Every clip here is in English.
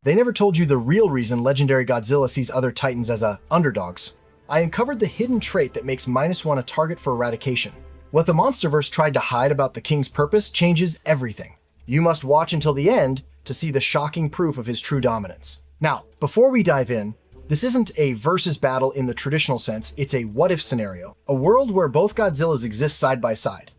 They never told you the real reason legendary Godzilla sees other titans as underdogs. I uncovered the hidden trait that makes -1 a target for eradication. What the Monsterverse tried to hide about the King's purpose changes everything. You must watch until the end to see the shocking proof of his true dominance. Now, before we dive in, this isn't a versus battle in the traditional sense, it's a what-if scenario. A world where both Godzillas exist side by side,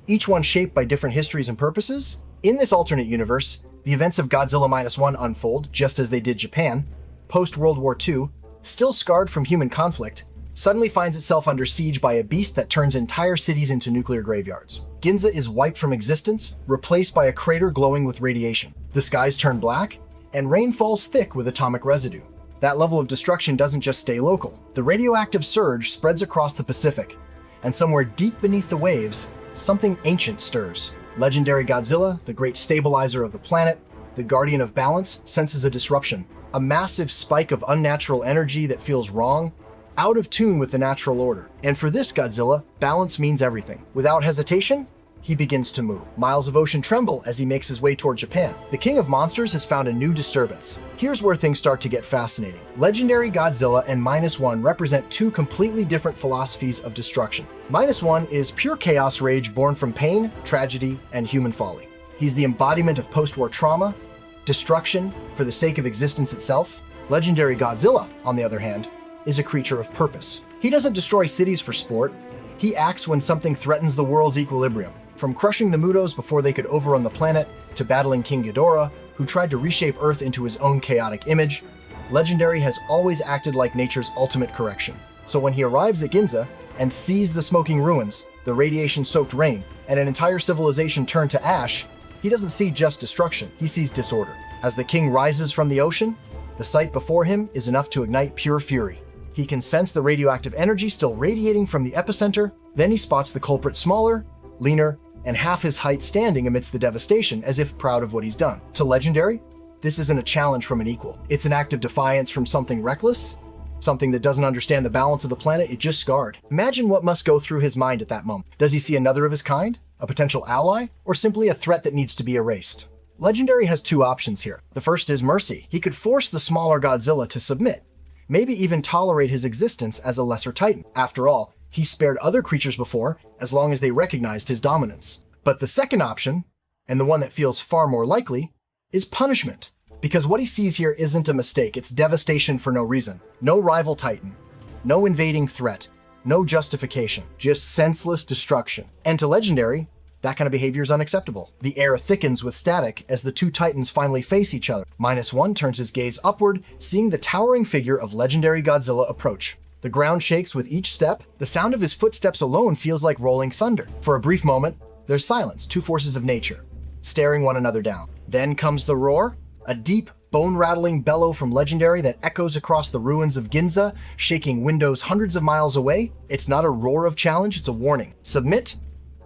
each one shaped by different histories and purposes. In this alternate universe, the events of Godzilla -1 unfold, just as they did Japan. Post-World War II, still scarred from human conflict, suddenly finds itself under siege by a beast that turns entire cities into nuclear graveyards. Ginza is wiped from existence, replaced by a crater glowing with radiation. The skies turn black, and rain falls thick with atomic residue. That level of destruction doesn't just stay local. The radioactive surge spreads across the Pacific, and somewhere deep beneath the waves, something ancient stirs. Legendary Godzilla, the great stabilizer of the planet, the guardian of balance, senses a disruption. A massive spike of unnatural energy that feels wrong, out of tune with the natural order. And for this Godzilla, balance means everything. Without hesitation, he begins to move. Miles of ocean tremble as he makes his way toward Japan. The King of Monsters has found a new disturbance. Here's where things start to get fascinating. Legendary Godzilla and -1 represent two completely different philosophies of destruction. -1 is pure chaos rage born from pain, tragedy, and human folly. He's the embodiment of post-war trauma, destruction for the sake of existence itself. Legendary Godzilla, on the other hand, is a creature of purpose. He doesn't destroy cities for sport. He acts when something threatens the world's equilibrium. From crushing the Mutos before they could overrun the planet, to battling King Ghidorah, who tried to reshape Earth into his own chaotic image, Legendary has always acted like nature's ultimate correction. So when he arrives at Ginza and sees the smoking ruins, the radiation-soaked rain, and an entire civilization turned to ash, he doesn't see just destruction, he sees disorder. As the king rises from the ocean, the sight before him is enough to ignite pure fury. He can sense the radioactive energy still radiating from the epicenter, then he spots the culprit smaller, leaner, and half his height standing amidst the devastation as if proud of what he's done. To Legendary, this isn't a challenge from an equal. It's an act of defiance from something reckless, something that doesn't understand the balance of the planet it just scarred. Imagine what must go through his mind at that moment. Does he see another of his kind, a potential ally, or simply a threat that needs to be erased? Legendary has two options here. The first is mercy. He could force the smaller Godzilla to submit, maybe even tolerate his existence as a lesser titan. After all, he spared other creatures before, as long as they recognized his dominance. But the second option, and the one that feels far more likely, is punishment. Because what he sees here isn't a mistake, it's devastation for no reason. No rival titan, no invading threat, no justification, just senseless destruction. And to Legendary, that kind of behavior is unacceptable. The air thickens with static as the two titans finally face each other. -1 turns his gaze upward, seeing the towering figure of Legendary Godzilla approach. The ground shakes with each step. The sound of his footsteps alone feels like rolling thunder. For a brief moment, there's silence, two forces of nature, staring one another down. Then comes the roar, a deep, bone-rattling bellow from Legendary that echoes across the ruins of Ginza, shaking windows hundreds of miles away. It's not a roar of challenge, it's a warning. Submit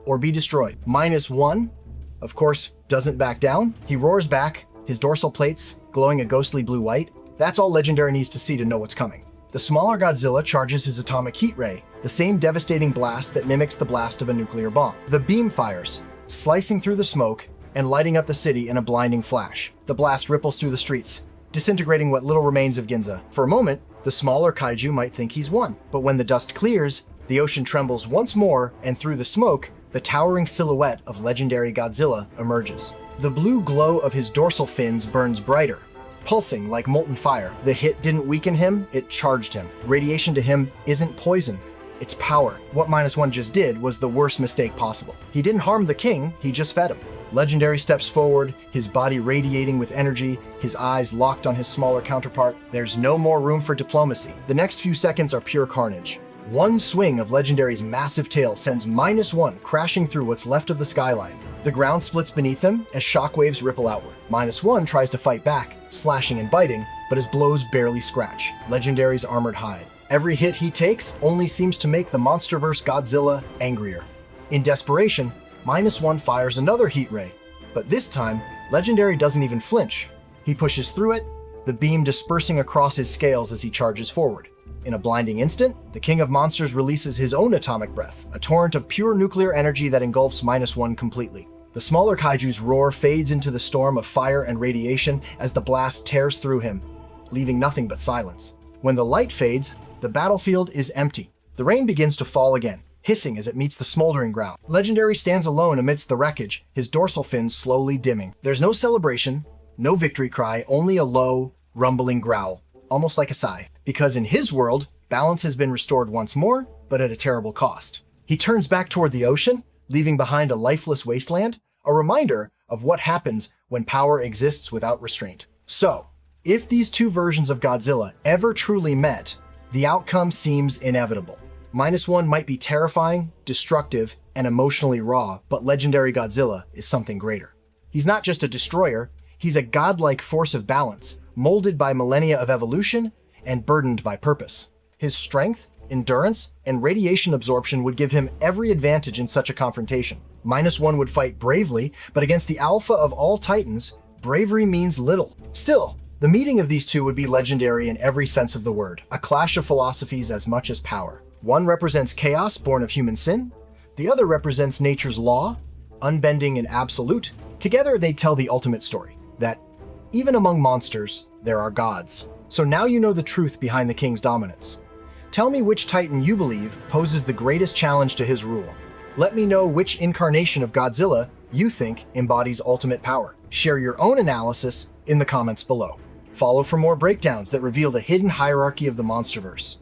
or be destroyed. -1, of course, doesn't back down. He roars back, his dorsal plates glowing a ghostly blue-white. That's all Legendary needs to see to know what's coming. The smaller Godzilla charges his atomic heat ray, the same devastating blast that mimics the blast of a nuclear bomb. The beam fires, slicing through the smoke and lighting up the city in a blinding flash. The blast ripples through the streets, disintegrating what little remains of Ginza. For a moment, the smaller kaiju might think he's won, but when the dust clears, the ocean trembles once more, and through the smoke, the towering silhouette of Legendary Godzilla emerges. The blue glow of his dorsal fins burns brighter, pulsing like molten fire. The hit didn't weaken him, it charged him. Radiation to him isn't poison, it's power. What -1 just did was the worst mistake possible. He didn't harm the king, he just fed him. Legendary steps forward, his body radiating with energy, his eyes locked on his smaller counterpart. There's no more room for diplomacy. The next few seconds are pure carnage. One swing of Legendary's massive tail sends -1 crashing through what's left of the skyline. The ground splits beneath him as shockwaves ripple outward. -1 tries to fight back, slashing and biting, but his blows barely scratch Legendary's armored hide. Every hit he takes only seems to make the Monsterverse Godzilla angrier. In desperation, -1 fires another heat ray, but this time, Legendary doesn't even flinch. He pushes through it, the beam dispersing across his scales as he charges forward. In a blinding instant, the King of Monsters releases his own atomic breath, a torrent of pure nuclear energy that engulfs -1 completely. The smaller Kaiju's roar fades into the storm of fire and radiation as the blast tears through him, leaving nothing but silence. When the light fades, the battlefield is empty. The rain begins to fall again, hissing as it meets the smoldering ground. Legendary stands alone amidst the wreckage, his dorsal fins slowly dimming. There's no celebration, no victory cry, only a low, rumbling growl, almost like a sigh. Because in his world, balance has been restored once more, but at a terrible cost. He turns back toward the ocean, leaving behind a lifeless wasteland, a reminder of what happens when power exists without restraint. So, if these two versions of Godzilla ever truly met, the outcome seems inevitable. -1 might be terrifying, destructive, and emotionally raw, but legendary Godzilla is something greater. He's not just a destroyer, he's a godlike force of balance, molded by millennia of evolution and burdened by purpose. His strength, endurance, and radiation absorption would give him every advantage in such a confrontation. -1 would fight bravely, but against the alpha of all titans, bravery means little. Still, the meeting of these two would be legendary in every sense of the word, a clash of philosophies as much as power. One represents chaos born of human sin, the other represents nature's law, unbending and absolute. Together they tell the ultimate story, that even among monsters, there are gods. So now you know the truth behind the king's dominance. Tell me which titan you believe poses the greatest challenge to his rule. Let me know which incarnation of Godzilla you think embodies ultimate power. Share your own analysis in the comments below. Follow for more breakdowns that reveal the hidden hierarchy of the MonsterVerse.